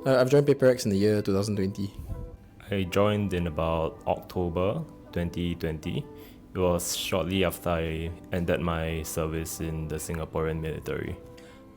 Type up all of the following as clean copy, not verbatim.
I've joined PaperX in the year 2020. I joined in about October 2020. It was shortly after I ended my service in the Singaporean military.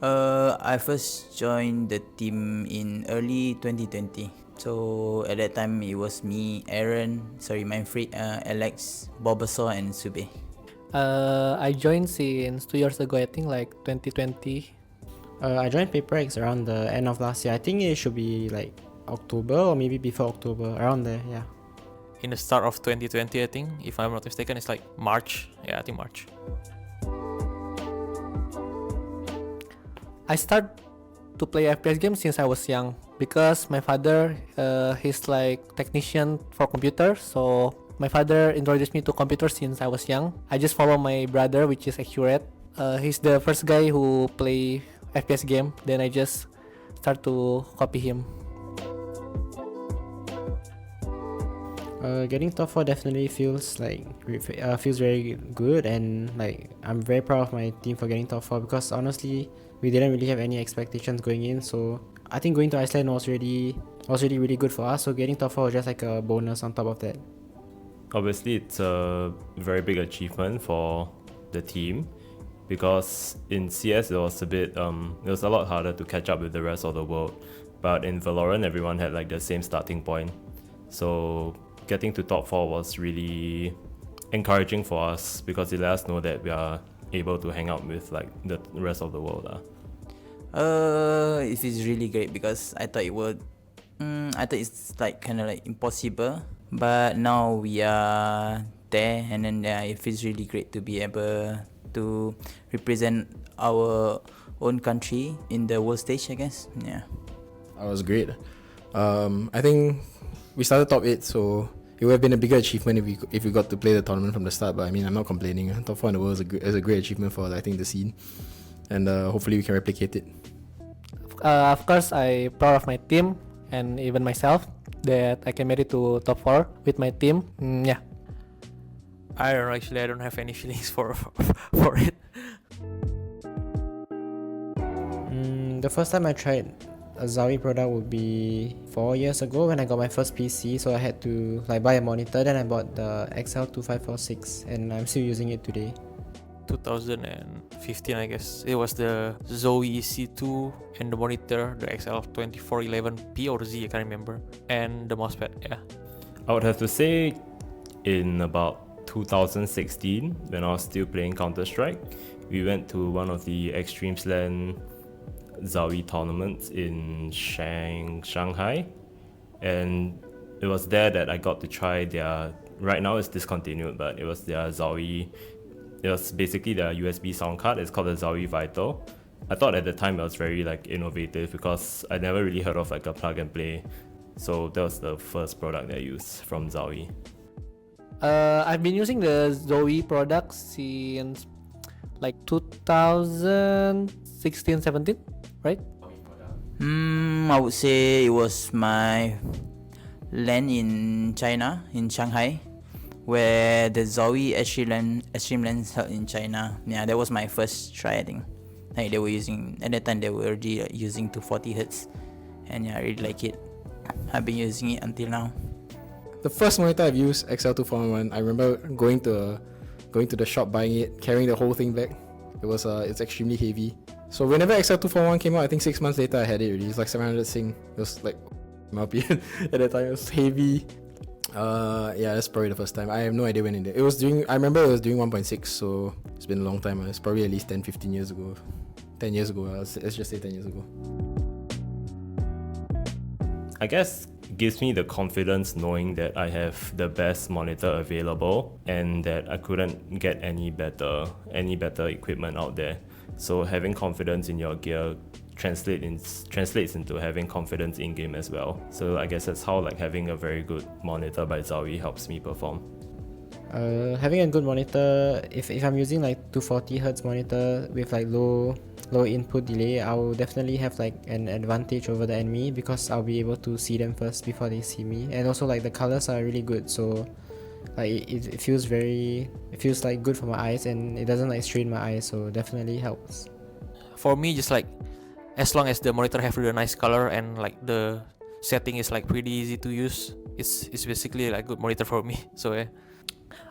I first joined the team in early 2020. So at that time it was me, Aaron, Manfred, Alex, Bobasaw, and Sube. I joined since 2 years ago, I think like 2020. I joined PaperX around the end of last year. I think it should be like October or maybe before October, around there, yeah. In the start of 2020, I think, if I'm not mistaken, it's like March. Yeah, I think March. I started to play FPS games since I was young because my father, he's like technician for computers, so my father introduced me to computers since I was young. I just follow my brother, which is Accurate. He's the first guy who play FPS game. Then I just start to copy him. Getting top 4 definitely feels like feels very good, and like I'm very proud of my team for getting top 4 because honestly we didn't really have any expectations going in. So I think going to Iceland was really really good for us. So getting top 4 was just like a bonus on top of that. Obviously, it's a very big achievement for the team because in CS it was it was a lot harder to catch up with the rest of the world. But in Valorant, everyone had like the same starting point. So getting to top 4 was really encouraging for us because it let us know that we are able to hang out with like the rest of the world. It is really great because I thought it's like kind of like impossible, but now we are there, and then it feels really great to be able to represent our own country in the world stage, I guess. Yeah. That was great. I think we started top 8, so it would have been a bigger achievement if we got to play the tournament from the start. But I mean, I'm not complaining. Top 4 in the world is a great achievement for, I think, the scene, and hopefully we can replicate it. Of course, I'm proud of my team and even myself that I can make it to top 4 with my team. Yeah. I don't know, actually, I don't have any feelings for it. The first time I tried a Zowie product would be 4 years ago when I got my first PC. So I had to like buy a monitor. Then I bought the XL2546, and I'm still using it today. 2015, I guess. It was the Zowie C2 and the monitor, the XL2411P or Z, I can't remember, and the mousepad. Yeah. I would have to say in about 2016, when I was still playing Counter-Strike, we went to one of the Extreme Slam Zowie tournaments in Shanghai, and it was there that I got to try their, right now it's discontinued, but it was their Zowie. It was basically their USB sound card. It's called the Zowie Vital. I thought at the time it was very like innovative because I never really heard of like a plug and play. So that was the first product that I used from Zowie. I've been using the Zowie products since like 2016-17, right? I would say it was my LAN in China, in Shanghai, where the Zowie Extreme LANs held in China. Yeah, that was my first try, I think. Like they were using, at that time they were already using 240Hz, and yeah, I really like it. I've been using it until now. The first monitor I've used, XL2411, I remember going to the shop, buying it, carrying the whole thing back. It's extremely heavy. So whenever XL241 came out, I think 6 months later I had it already. It's like 700 Sing. It was like, in my opinion, at that time it was heavy. Yeah, that's probably the first time. I have no idea when it did. I remember it was doing 1.6, so it's been a long time. It's probably at least 10-15 years ago. 10 years ago, let's just say 10 years ago. I guess it gives me the confidence knowing that I have the best monitor available and that I couldn't get any better equipment out there. So having confidence in your gear translates into having confidence in game as well. So I guess that's how like having a very good monitor by Zowie helps me perform. Having a good monitor, if I'm using like 240Hz monitor with like low input delay, I will definitely have like an advantage over the enemy because I'll be able to see them first before they see me. And also like the colors are really good, so like it feels like good for my eyes, and it doesn't like strain my eyes, so definitely helps. For me, just like as long as the monitor have really nice color and like the setting is like pretty easy to use, it's basically like good monitor for me. So yeah.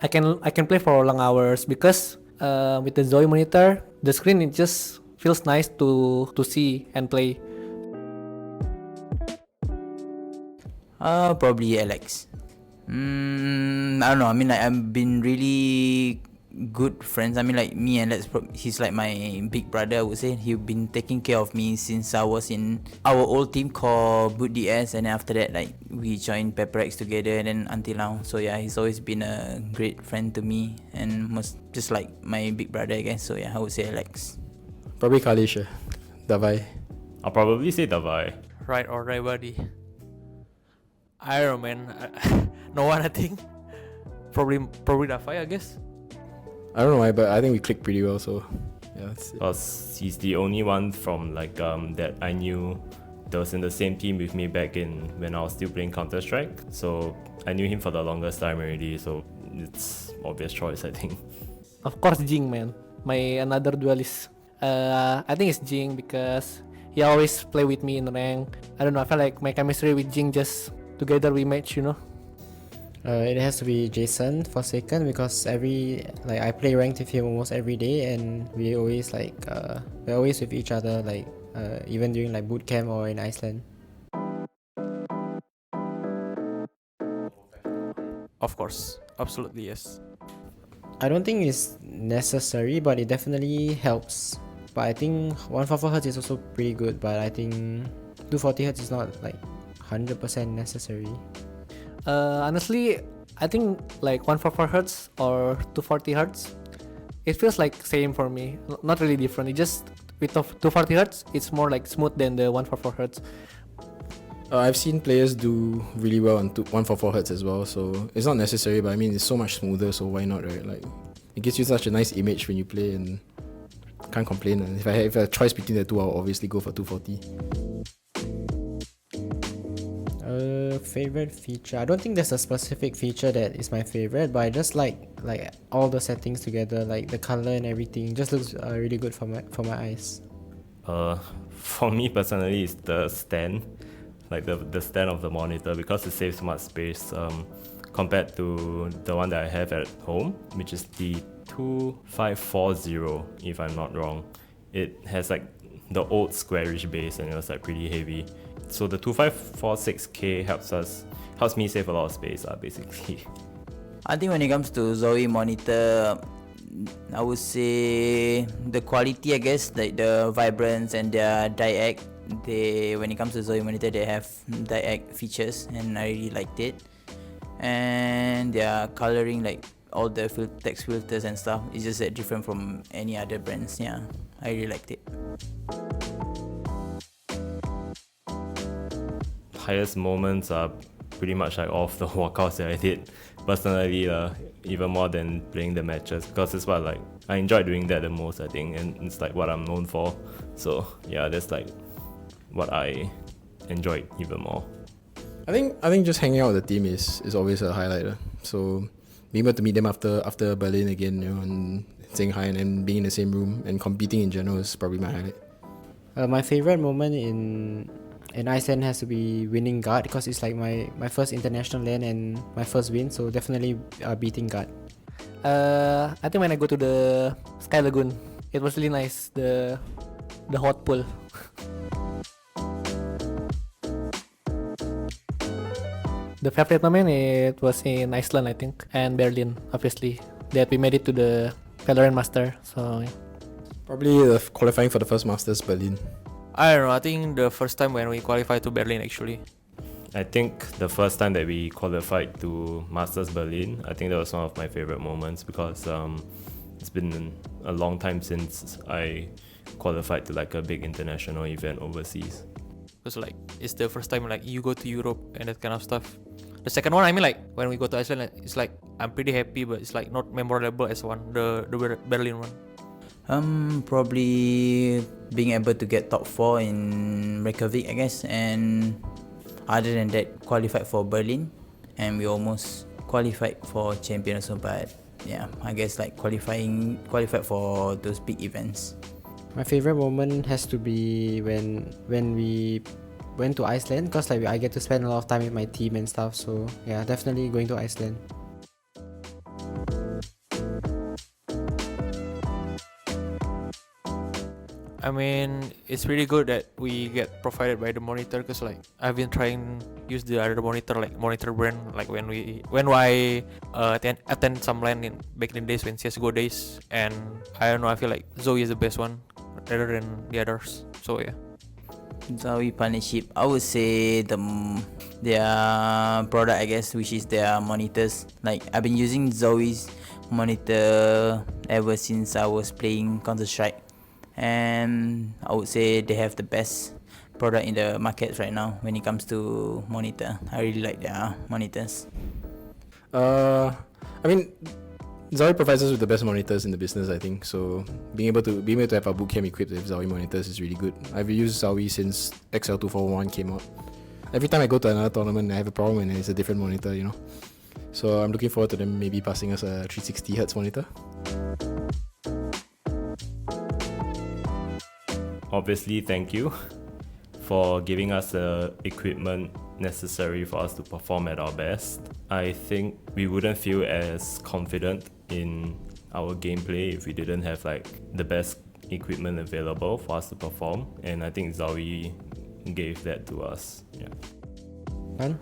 I can play for long hours because with the Zowie monitor, the screen it just feels nice to see and play. Probably Alex. I don't know. I mean, like I've been really good friends. I mean, like me and Alex, he's like my big brother. I would say he's been taking care of me since I was in our old team called Boot DS, and then after that, like we joined PepperX together, and then until now. So yeah, he's always been a great friend to me, and just like my big brother, I guess. So yeah, I would say Alex. Probably Kalish, Davai. I'll probably say Zowie. Right or right, buddy? I don't know, man. No one, I think. Probably Dafai, I guess. I don't know why, but I think we clicked pretty well. So yeah, that's it. Because he's the only one from like that I knew that was in the same team with me back in when I was still playing Counter-Strike. So I knew him for the longest time already. So it's obvious choice, I think. Of course, Jing, man. My another duelist. I think it's Jing because he always play with me in rank. I don't know. I feel like my chemistry with Jing just together we match, you know. It has to be Jason for second because I play ranked with him almost every day, and we always we're always with each other, like even during like boot camp or in Iceland. Of course, absolutely yes. I don't think it's necessary, but it definitely helps. But I think 144Hz is also pretty good, but I think 240Hz is not like 100% necessary. Honestly, I think like 144Hz or 240Hz, it feels like same for me. Not really different. It just with 240Hz, it's more like smooth than the 144Hz. I've seen players do really well on 144Hz as well, so it's not necessary, but I mean, it's so much smoother, so why not, right? Like, it gives you such a nice image when you play, and can't complain. And if I have a choice between the two, I'll obviously go for 240. Favorite feature? I don't think there's a specific feature that is my favorite, but I just like all the settings together, like the color and everything. Just looks really good for my eyes. For me personally, it's the stand, like the stand of the monitor, because it saves much space compared to the one that I have at home, which is the 2540, if I'm not wrong. It has like the old squarish base, and it was like pretty heavy. So the 2546K helps me save a lot of space, basically. I think when it comes to Zowie monitor, I would say the quality, I guess, like the vibrance and their diag. When it comes to Zowie monitor, they have diag features, and I really liked it. And their coloring, like all the text filters and stuff, is just different from any other brands. Yeah, I really liked it. Highest moments are pretty much like all of the walkouts that I did personally, even more than playing the matches, because it's what like I enjoy doing that the most, I think, and it's like what I'm known for. So yeah, that's like what I enjoyed even more. I think just hanging out with the team is always a highlight. So being able to meet them after Berlin again, you know, and saying hi and being in the same room and competing in general is probably my highlight. My favorite moment in Iceland has to be winning guard, because it's like my first international LAN and my first win, so definitely beating guard. I think when I go to the Sky Lagoon, it was really nice, the hot pool. The favorite tournament, it was in Iceland, I think, and Berlin, obviously, that we made it to the Valorant Master. So yeah. Probably the qualifying for the first Masters, Berlin. I don't know, I think the first time when we qualified to Berlin, actually. I think the first time that we qualified to Masters Berlin, I think that was one of my favorite moments, because it's been a long time since I qualified to like a big international event overseas. Because like it's the first time like you go to Europe and that kind of stuff. The second one, I mean, like when we go to Iceland, it's like I'm pretty happy, but it's like not memorable as the Berlin one. Probably being able to get top 4 in Reykjavik, I guess, and other than that, qualified for Berlin, and we almost qualified for champion also. But yeah, I guess like qualified for those big events. My favorite moment has to be when we went to Iceland, because like I get to spend a lot of time with my team and stuff. So yeah, definitely going to Iceland. I mean, it's really good that we get provided by the monitor, because like I've been trying use the other monitor, like monitor brand, like when I attend some LAN in back in the days when CS:GO days, and I don't know, I feel like Zowie is the best one rather than the others. So yeah. Zowie partnership, I would say their product, I guess, which is their monitors. Like I've been using Zowie's monitor ever since I was playing Counter-Strike, and I would say they have the best product in the market right now when it comes to monitor. I really like their monitors. I mean, Zowie provides us with the best monitors in the business, I think. So being able to have our bootcamp equipped with Zowie monitors is really good. I've used Zowie since XL241 came out. Every time I go to another tournament, I have a problem and it's a different monitor, you know. So I'm looking forward to them maybe passing us a 360 Hz monitor. Obviously, thank you for giving us the equipment necessary for us to perform at our best. I think we wouldn't feel as confident in our gameplay if we didn't have like the best equipment available for us to perform, and I think Zowie gave that to us. Yeah. Done?